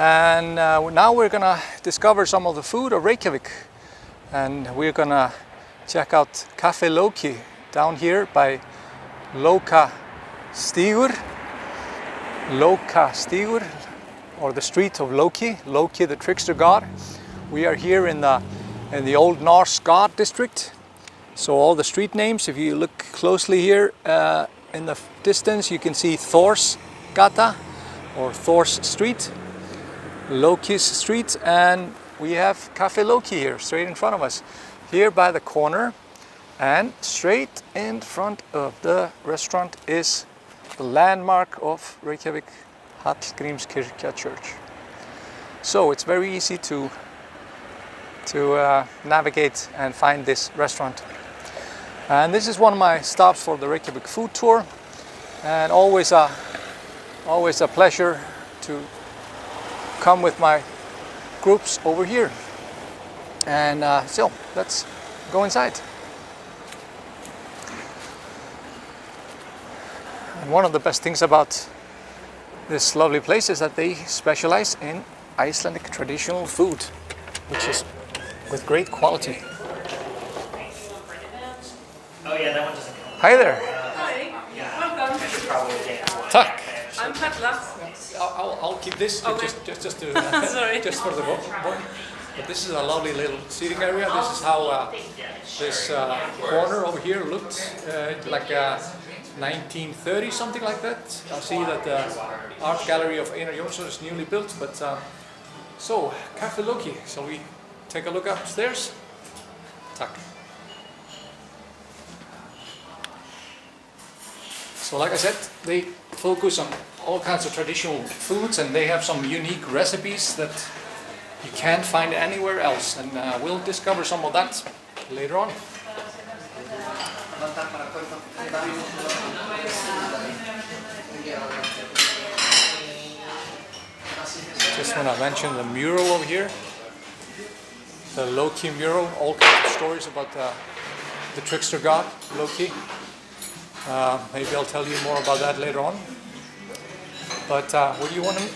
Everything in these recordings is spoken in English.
And now we're gonna discover some of the food of Reykjavik, and we're gonna check out Café Loki down here by Loka Stígur, or the street of Loki, Loki the trickster god. We are here in the Old Norse god district. So all the street names, if you look closely here in the distance, you can see Thor's Gata or Thor's Street, Loki's Street, and we have Café Loki here straight in front of us, here by the corner, and straight in front of the restaurant is the landmark of Reykjavik, Hallgrímskirkja Church. So it's very easy to navigate and find this restaurant. And this is one of my stops for the Reykjavik food tour, and always a pleasure to come with my groups over here. And so let's go inside. And one of the best things about this lovely place is that they specialize in Icelandic traditional food, which is with great quality. Oh yeah, that one doesn't count. Hi there. Hi, welcome. Tack. I'm Katla. I'll keep this Okay. just to Sorry. just for the board. But this is a lovely little seating area. This is how this corner over here looked like 1930, something like that. I see that the art gallery of Einar Jónsson is newly built. But so Café Loki. Shall we take a look upstairs? Tack. So like I said, they focus on all kinds of traditional foods, and they have some unique recipes that you can't find anywhere else, and we'll discover some of that later on. Just want to mention the mural over here, the Loki mural, all kinds of stories about the trickster god Loki. Maybe I'll tell you more about that later on. But where do you want to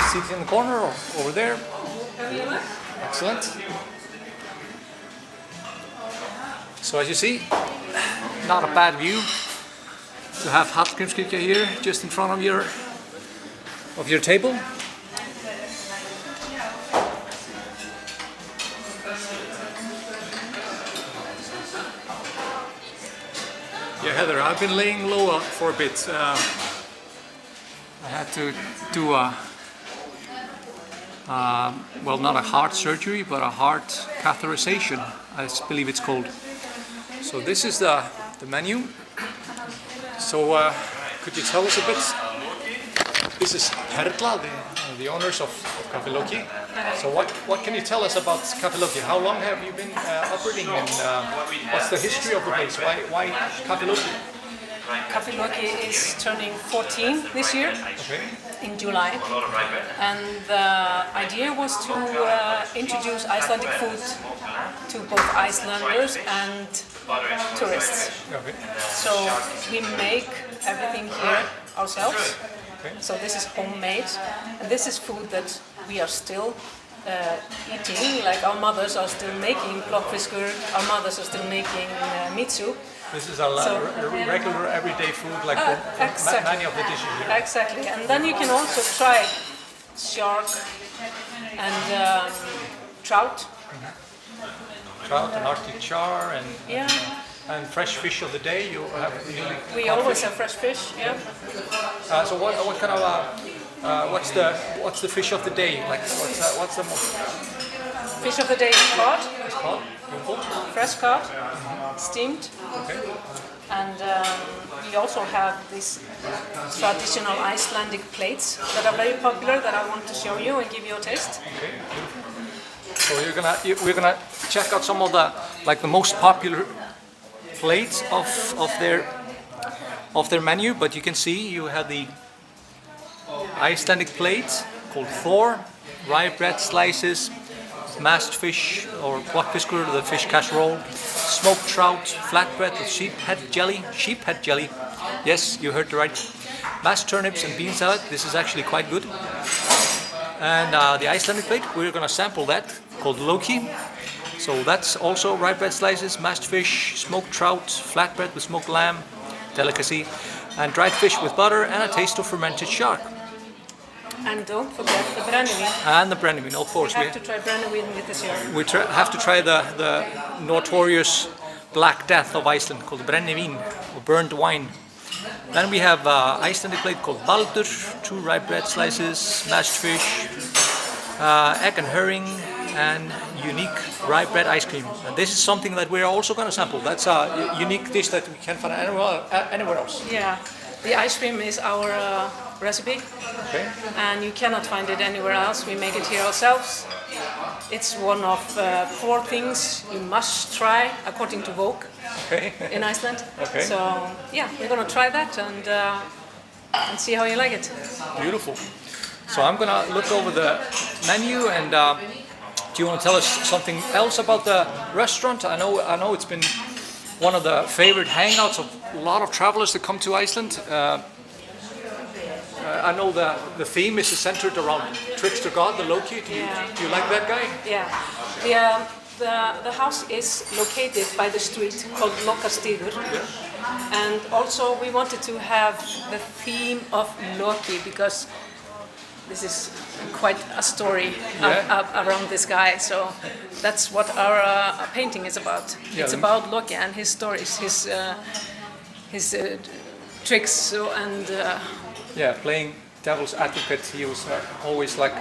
sit in the corner or over there? Excellent. So as you see, not a bad view to have Hallgrímskirkja here just in front of your table. Yeah, Heather, I've been laying low for a bit. I had to do well, not a heart surgery, but a heart catheterization, I believe it's called. So this is the menu. So could you tell us a bit? This is Perla, the owners of Café Loki. So what can you tell us about Café Loki? How long have you been operating, and what's the history of the place? Why Café Loki? Café Loki is turning 14 this year, in July, and the idea was to introduce Icelandic food to both Icelanders and tourists. Okay. So we make everything here ourselves. So this is homemade, and this is food that we are still eating. Like our mothers are still making plokkfiskur, our mothers are still making meat soup. This is a regular everyday food, like exactly. many of the dishes here. Exactly, and then you can also try shark and trout. Trout and arctic char and Yeah. and fresh fish of the day. You have We always have fresh fish. Yeah. So what kind of what's the fish of the day? Like what's the most Fish of the day is cod, called? Beautiful. fresh cod, steamed, Okay. and we also have these traditional Icelandic plates that are very popular that I want to show you and give you a taste. Okay. So we're gonna check out some of the most popular plates of their menu, but you can see you have the Icelandic plate called Thor, rye bread slices, mashed fish or plokkfiskur, the fish casserole, smoked trout, flatbread with sheephead jelly. Yes, you heard right. Mashed turnips and bean salad. This is actually quite good. And the Icelandic plate, we're gonna sample that, called Loki. So that's also rye bread slices, mashed fish, smoked trout, flatbread with smoked lamb, delicacy, and dried fish with butter and a taste of fermented shark. And don't forget the brennivin. And the brennivin, of course. We have to try brennivin with this year. We have to try the notorious Black Death of Iceland, called brennivin, or burnt wine. Then we have Icelandic plate called baldur, 2 rye bread slices, mashed fish, egg and herring, and unique rye bread ice cream. And this is something that we're also going to sample. That's a unique dish that we can't find anywhere else. Yeah, the ice cream is our recipe, Okay. and you cannot find it anywhere else. We make it here ourselves. It's one of 4 things you must try according to Vogue in Iceland. Okay. So yeah, we're gonna try that and see how you like it. Beautiful. So I'm gonna look over the menu, and do you want to tell us something else about the restaurant? I know it's been one of the favorite hangouts of a lot of travelers that come to Iceland. I know the theme is centered around trickster god, the Loki. Do you like that guy? Yeah. The house is located by the street called Lokastigur. And also we wanted to have the theme of Loki because this is quite a story around this guy. So that's what our painting is about. Yeah. It's about Loki and his stories, his tricks and playing devil's advocate. He was always like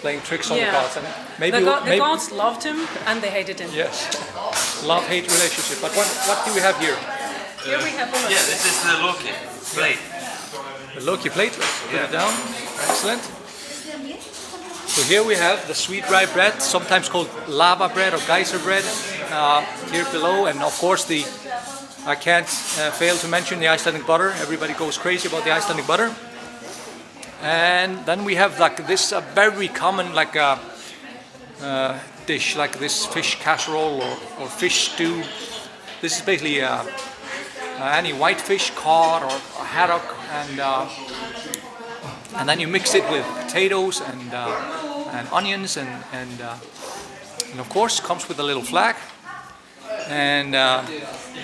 playing tricks on the gods, and maybe the gods loved him and they hated him. Yes, love-hate relationship. But what do we have here? Here we have the Loki. Yeah, this is the Loki plate. The Loki plate. Let's put it down. Excellent. So here we have the sweet rye bread, sometimes called lava bread or geyser bread, here below, and of course I can't fail to mention the Icelandic butter. Everybody goes crazy about the Icelandic butter. And then we have like this very common dish, like this fish casserole or fish stew. This is basically any white fish, cod or haddock, and then you mix it with potatoes and onions and of course comes with a little flag. And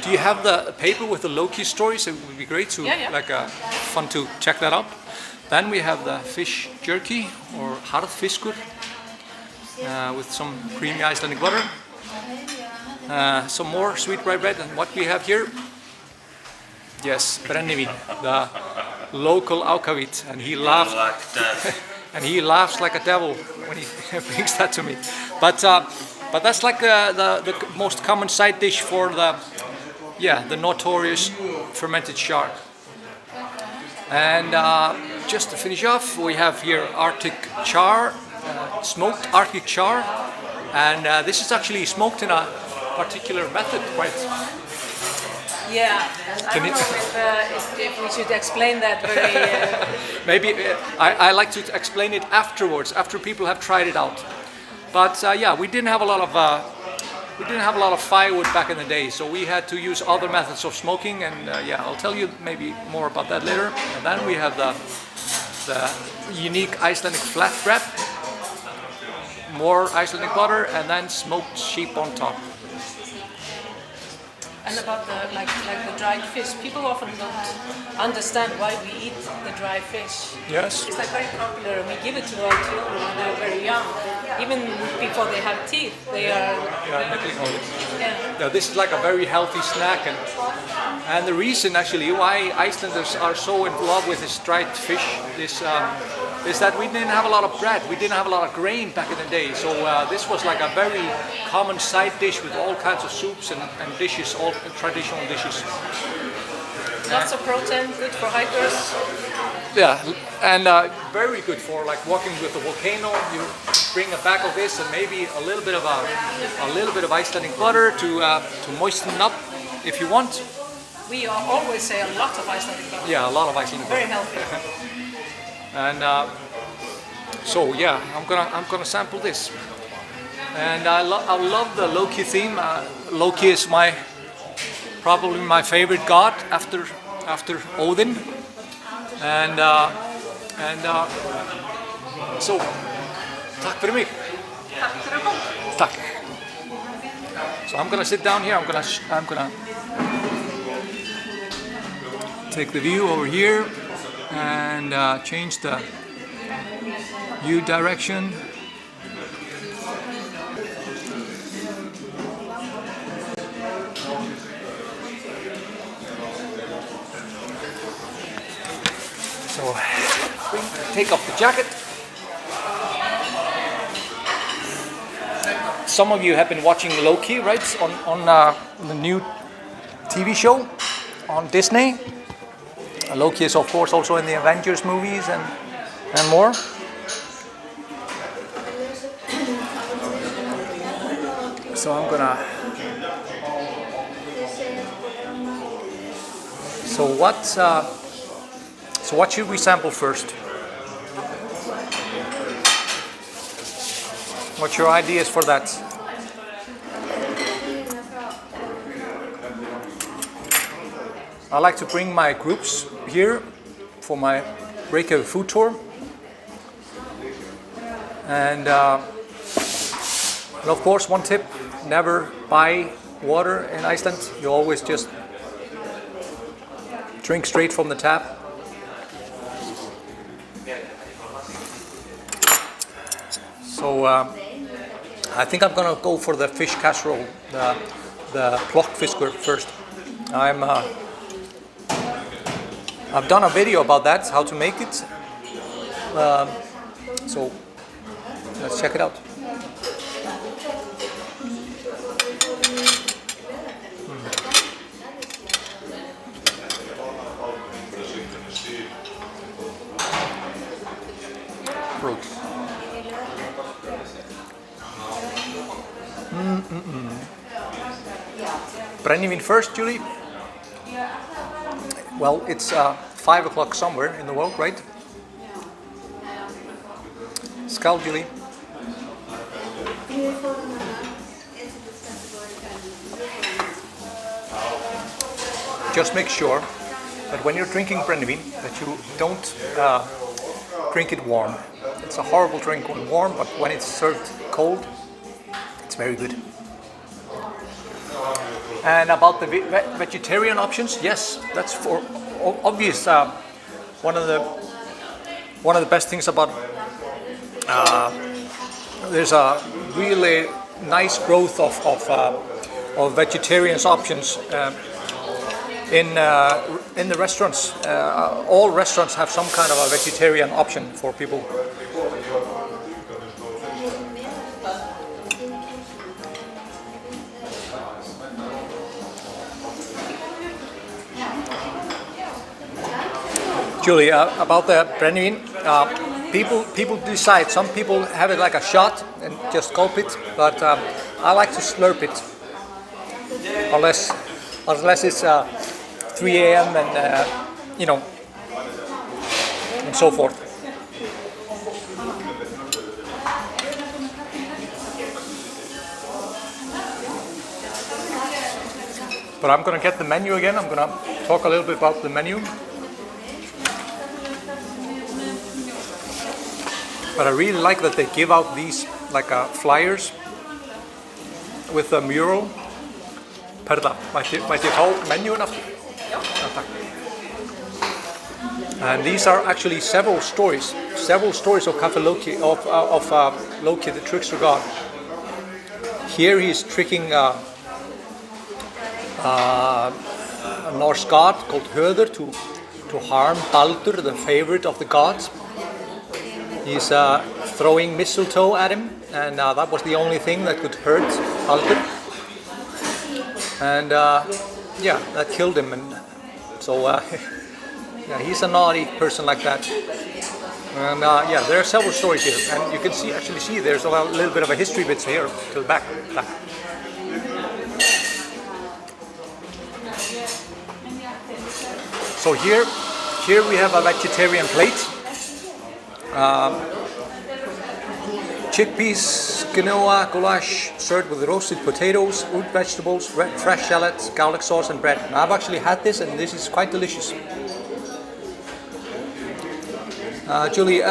do you have the paper with the Loki stories? It would be great to fun to check that out. Then we have the fish jerky or harðfiskur with some creamy Icelandic butter. Some more sweet rye bread, and what we have here, yes, brennivin, the local ákavit, and he laughs and he laughs like a devil when he brings that to me. But that's like the most common side dish for the notorious fermented shark. And just to finish off, we have here Arctic char, smoked Arctic char, and this is actually smoked in a particular method. Yeah, I don't know if we should explain that very... Maybe I like to explain it afterwards, after people have tried it out. But we didn't have a lot of firewood back in the day, so we had to use other methods of smoking, and I'll tell you maybe more about that later. And then we have the unique Icelandic flatbread, more Icelandic butter, and then smoked sheep on top. And about the dried fish, people often don't understand why we eat the dry fish. Yes. It's like very popular, and we give it to our children when they're very young. Even before they have teeth, they are... Yeah, this is like a very healthy snack, and the reason actually why Icelanders are so in love with this dried fish is that we didn't have a lot of bread, we didn't have a lot of grain back in the day, so this was like a very common side dish with all kinds of soups and dishes, all traditional dishes. Lots of protein, good for hikers. Yeah, and very good for like walking with the volcano. You bring a bag of this and maybe a little bit of Icelandic butter to moisten up if you want. We always say a lot of Icelandic butter. Yeah, a lot of Icelandic butter. Very healthy. And I'm gonna sample this. And I love the Loki theme. Loki is probably my favorite god after Odin. And so Takk fyrir mig. Takk fyrir að koma. Takk. So I'm gonna sit down here. I'm gonna take the view over here and change the view direction. So take off the jacket. Some of you have been watching Loki, right? On the new TV show on Disney. Loki is of course also in the Avengers movies and more. So I'm gonna. So what should we sample first? What's your ideas for that? I like to bring my groups here for my Reykjavik food tour. And of course, one tip, never buy water in Iceland. You always just drink straight from the tap. So I think I'm gonna go for the fish casserole, the plokkfiskur first. I've done a video about that, how to make it. So let's check it out. Fruit. Brennivin first, Julie? Well, it's 5 o'clock somewhere in the world, right? Skål, Julie. Just make sure that when you're drinking brennivin, that you don't drink it warm. It's a horrible drink when warm, but when it's served cold, it's very good. And about the vegetarian options, yes, that's for obvious. One of the best things about there's a really nice growth of vegetarian options in the restaurants. All restaurants have some kind of a vegetarian option for people. Julie, about the brennivin, people decide. Some people have it like a shot and just gulp it, but I like to slurp it, unless it's 3 a.m. and and so forth. But I'm gonna get the menu again. I'm gonna talk a little bit about the menu. But I really like that they give out these like flyers with a mural. Perla, mætti ég fá menjúin aftur? Já, takk. And these are actually several stories of Café Loki, of Loki, the trickster god. Here he is tricking a Norse god called Höður to harm Baldur, the favorite of the gods. He's throwing mistletoe at him, and that was the only thing that could hurt Baldur. And yeah, that killed him. And so yeah, he's a naughty person like that. And yeah, there are several stories here, and you can actually see there's a little bit of a history bits here to the back. So here we have a vegetarian plate. Chickpeas, Canola, Goulash, served with roasted potatoes, root vegetables, fresh shallots, garlic sauce and bread. And I've actually had this, and this is quite delicious. Julie,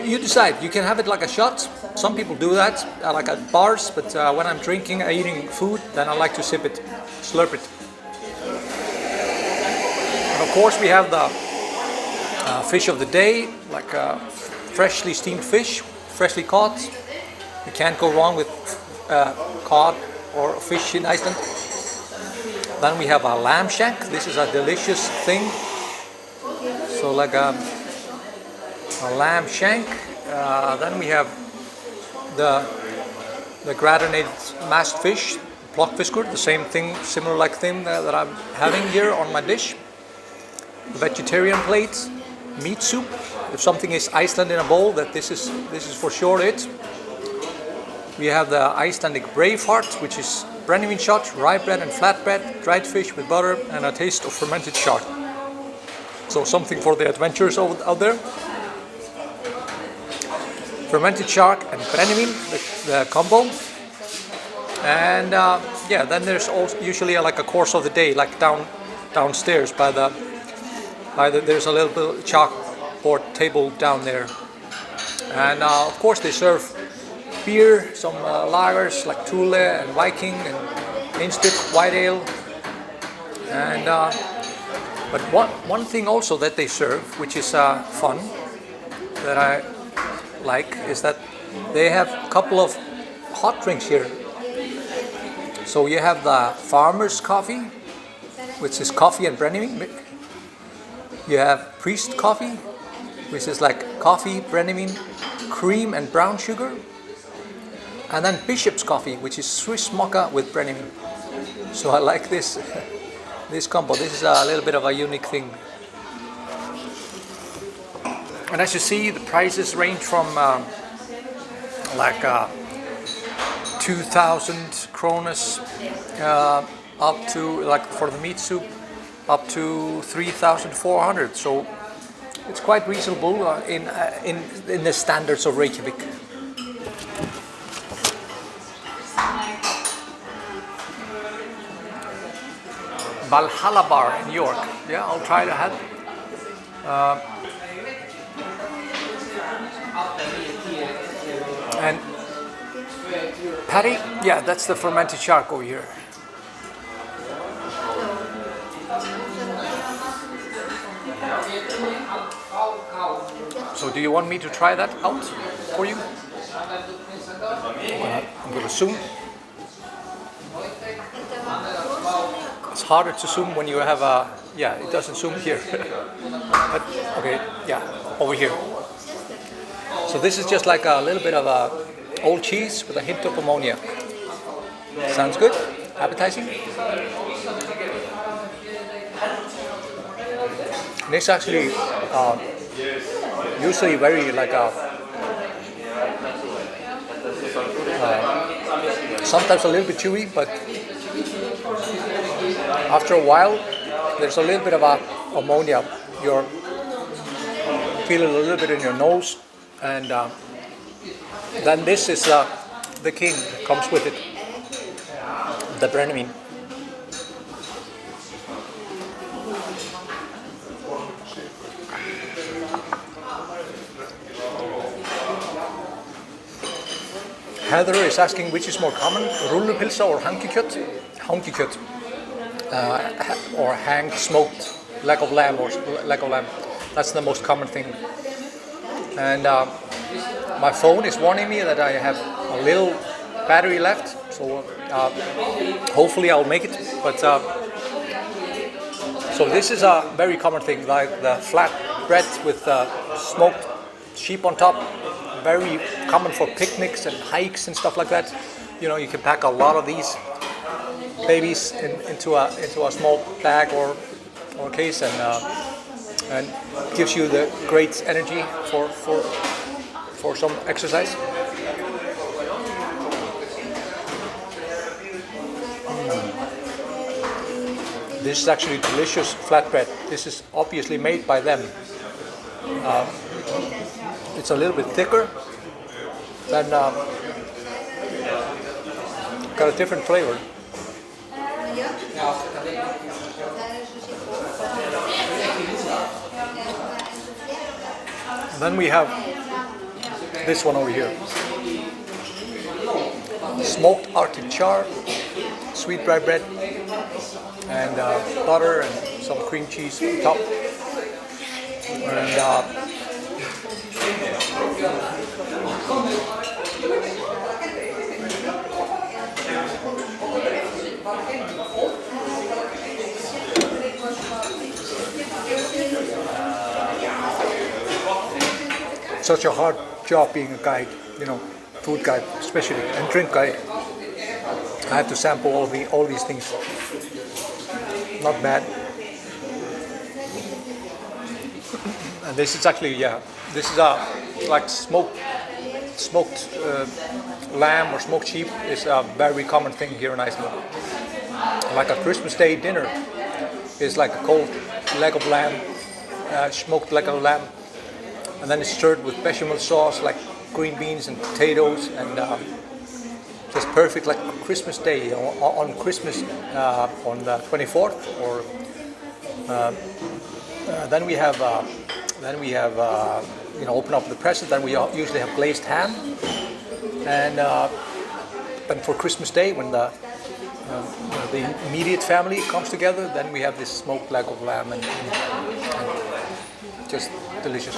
you decide. You can have it like a shot. Some people do that, like at bars, but when I'm drinking, eating food, then I like to sip it, slurp it. And of course, we have the fish of the day, like freshly steamed fish, freshly caught. You can't go wrong with cod or fish in Iceland. Then we have a lamb shank. This is a delicious thing. So like a lamb shank. Then we have the gratinated mashed fish, plokkfiskur, the same thing, similar like thing that I'm having here on my dish. The vegetarian plate, meat soup. If something is Iceland in a bowl, that this is for sure it. We have the Icelandic Braveheart, which is brennivin shot, rye bread and flatbread, dried fish with butter, and a taste of fermented shark. So something for the adventurers out there. Fermented shark and brennivin, the combo. And yeah, then there's also usually like a course of the day, like downstairs by the there's a little bit of chalkboard table down there. And of course they serve beer, some lagers like Thule and Viking and Einstök white ale. And but one thing also that they serve, which is fun, that I like, is that they have a couple of hot drinks here. So you have the farmer's coffee, which is coffee and brennivin. You have priest coffee, which is like coffee, brennivin, cream and brown sugar. And then bishop's coffee, which is Swiss mocha with brennivin. So I like this this combo. This is a little bit of a unique thing. And as you see, the prices range from like 2,000 kronas up to, like for the meat soup, up to 3,400. So it's quite reasonable in the standards of Reykjavik. Valhalla Bar in York. Yeah, I'll try to have. And patty, yeah, that's the fermented shark over here. So do you want me to try that out for you? I'm going to zoom. It's harder to zoom when you have a, yeah, it doesn't zoom here. But, okay, yeah, over here. So this is just like a little bit of old cheese with a hint of ammonia. Sounds good? Appetizing? And it's actually usually very like sometimes a little bit chewy, but after a while there's a little bit of ammonia. You feel it a little bit in your nose, and then this is the king that comes with it, the brennivin. Heather is asking which is more common, rullupilsa or hangikjöt? Hangikjöt, or hang smoked leg of lamb or leg of lamb. That's the most common thing. And my phone is warning me that I have a little battery left, so hopefully I'll make it. But so this is a very common thing, like the flat bread with smoked sheep on top. Very common for picnics and hikes and stuff like that. You know, you can pack a lot of these babies into a small bag or case, and gives you the great energy for some exercise. This is actually delicious flatbread. This is obviously made by them. It's a little bit thicker than got a different flavor. And then we have this one over here. Smoked Arctic char, sweet rye bread, and butter and some cream cheese on top. And such a hard job being a guide, you know, food guide especially, and drink guide. I have to sample all these things. Not bad. And this is actually, yeah, this is like smoked lamb or smoked sheep is a very common thing here in Iceland. Like a Christmas Day dinner is like a cold leg of lamb, smoked leg of lamb, and then it's stirred with bechamel sauce, like green beans and potatoes, and just perfect, like Christmas Day on Christmas on the 24th, or then we have you know, open up the present. Then we usually have glazed ham, and then for Christmas Day when the immediate family comes together, then we have this smoked leg of lamb, and just delicious.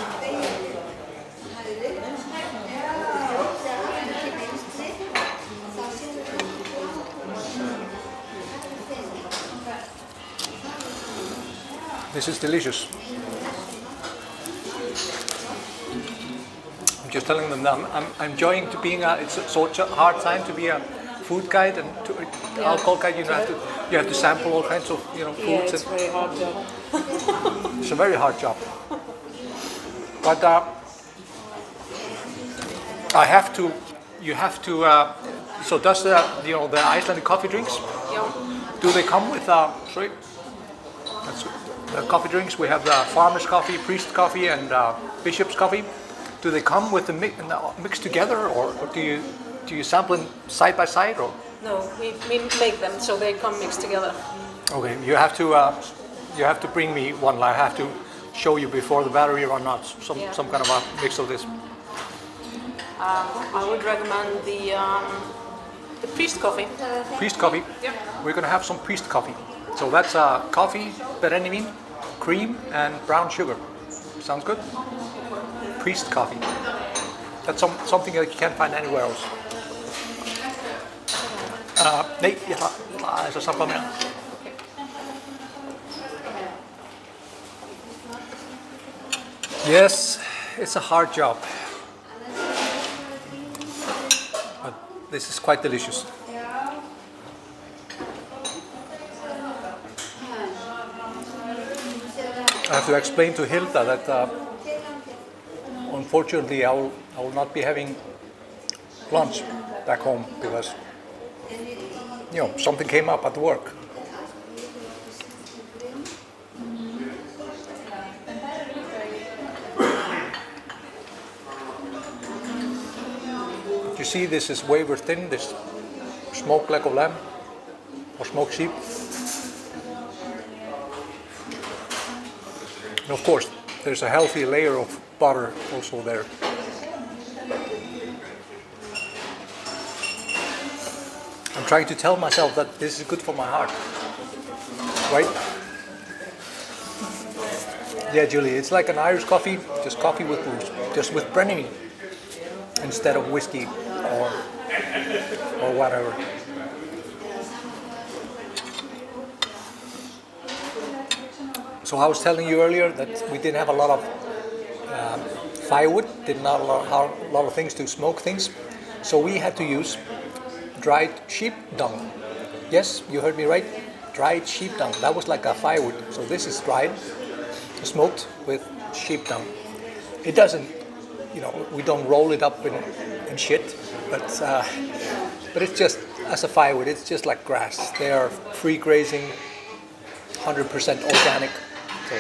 This is delicious. I'm just telling them that I'm enjoying to being it's such a hard time to be a food guide and alcohol guide. You have to sample all kinds of, you know, foods. Yeah, it's a very hard job. It's a very hard job. But I have to. You have to. So does the Icelandic coffee drinks? Yeah. Do they come with sorry? The coffee drinks, we have the farmer's coffee, priest coffee, and bishop's coffee. Do they come with the mixed together, or do you sample them side by side, or? No, we make them so they come mixed together. Okay, you have to bring me one. I have to show you before the battery run out some kind of a mix of this. I would recommend the priest coffee. Priest coffee. Yep. We're gonna have some priest coffee. So that's coffee, berenivin, cream, and brown sugar. Sounds good? Priest coffee. That's something that you can't find anywhere else. Nej, jeg tager altså så kom her. Yes, it's a hard job. But this is quite delicious. I have to explain to Hilda that unfortunately I will not be having lunch back home because, you know, something came up at work. You see, this is wafer thin, this smoked leg of lamb or smoked sheep. And of course, there's a healthy layer of butter also there. I'm trying to tell myself that this is good for my heart, right? Yeah, Julie, it's like an Irish coffee, just coffee with booze, just with brennivin instead of whiskey or whatever. So I was telling you earlier that we didn't have a lot of firewood, did not have a lot of things to smoke things, so we had to use dried sheep dung. Yes, you heard me right. Dried sheep dung. That was like a firewood. So this is dried, smoked with sheep dung. It doesn't, you know, we don't roll it up in shit, but it's just as a firewood. It's just like grass. They are free grazing, 100% organic. So.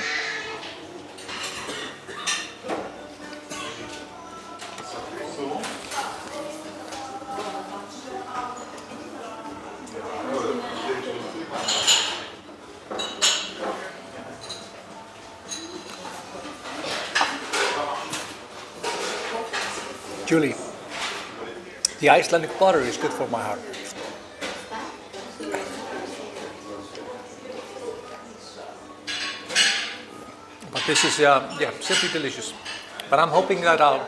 Julie, the Icelandic butter is good for my heart. But this is simply delicious. But I'm hoping that I'll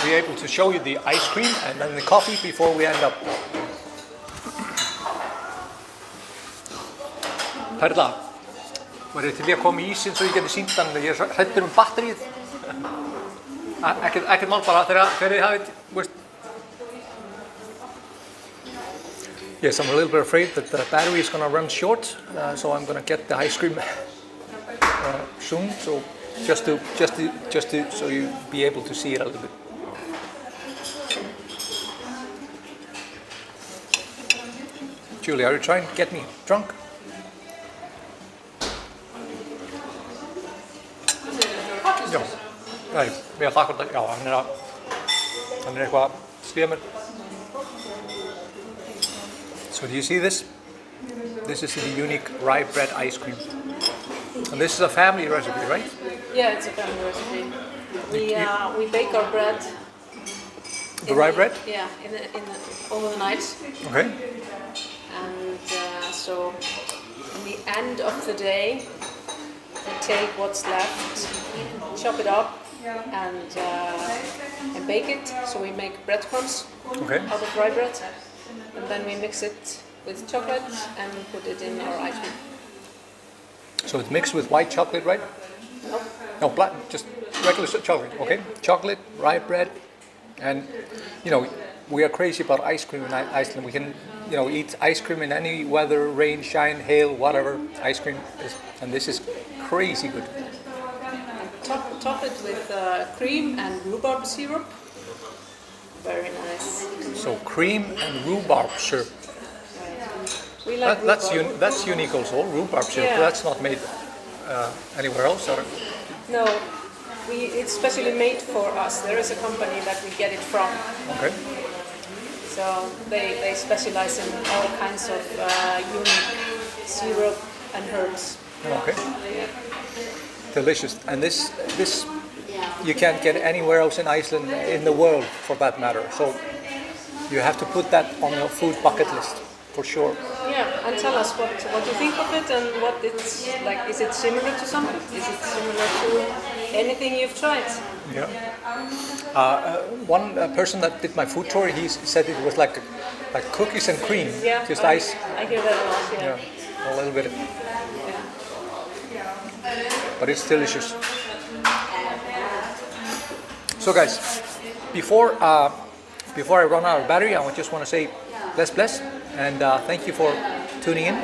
be able to show you the ice cream and then the coffee before we end up. Perla, var þið til að koma í ísinn svo ég geti sýnt hann, ég er hræddur batterið. Ekkert mál bara þegar þið hafið, veist. Yes, I'm a little bit afraid that the battery is going to run short, so I'm going to get the ice cream soon. So just to so you be able to see it a little bit. Julie, are you trying to get me drunk? Já, nei, við erum þakklát, já, hann er eitthvað að skrifa mér. So do you see this? This is the unique Rye Bread Ice Cream. And this is a family recipe, right? Yeah, it's a family recipe. We bake our bread. The rye bread? Yeah, over the night. Okay. And so, in the end of the day, we take what's left, chop it up, and bake it. So we make breadcrumbs out of rye bread, and then we mix it with chocolate and put it in our ice cream. So it's mixed with white chocolate, right? Nope. No, black, just regular chocolate. Okay, chocolate, rye bread, and you know we are crazy about ice cream in Iceland. We can eat ice cream in any weather, rain, shine, hail, whatever. Ice cream is, and this is crazy good. Top it with cream and rhubarb syrup. Very nice. So cream and rhubarb syrup. We like rhubarb. That's unique also. Rhubarb syrup. Yeah. That's not made anywhere else. Or? No, it's specially made for us. There is a company that we get it from. Okay. So they specialize in all kinds of unique syrup and herbs. Okay. Yeah. Delicious. And this you can't get anywhere else in Iceland, in the world for that matter. So you have to put that on your food bucket list for sure. Yeah, and tell us what you think of it and what it's like. Is it similar to something? Is it similar to anything you've tried? Yeah. One person that did my food tour, he said it was like cookies and cream. Yeah, just ice. I hear that a lot. Yeah. Yeah, a little bit. But it's delicious. So guys, before I run out of battery, I just want to say bless and thank you for tuning in.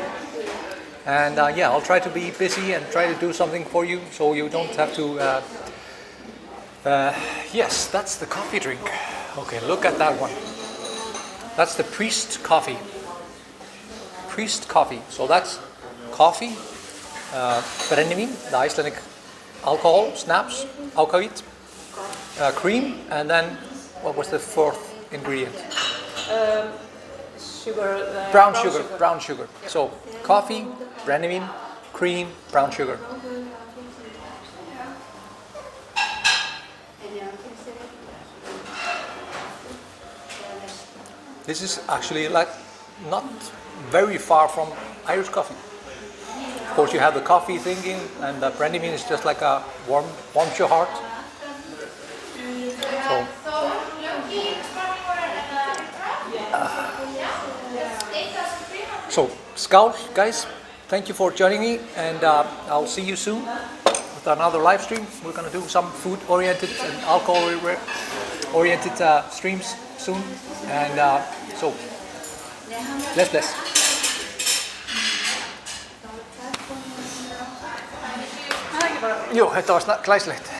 And I'll try to be busy and try to do something for you so you don't have to. Yes, that's the coffee drink. Okay, look at that one. That's the priest coffee. Priest coffee. So that's coffee, brennivin, the Icelandic alcohol, snaps, ákavit, cream, and then what was the fourth ingredient? Sugar. Brown sugar. Yeah. So coffee, brennivin, cream, brown sugar. This is actually like not very far from Irish coffee. Of course, you have the coffee thinking, and the brennivin is just like a warms your heart. So skál, guys. Thank you for joining me, and I'll see you soon with another live stream. We're gonna do some food-oriented and alcohol-oriented streams soon, and so bless. Jú, þetta var glæsilegt.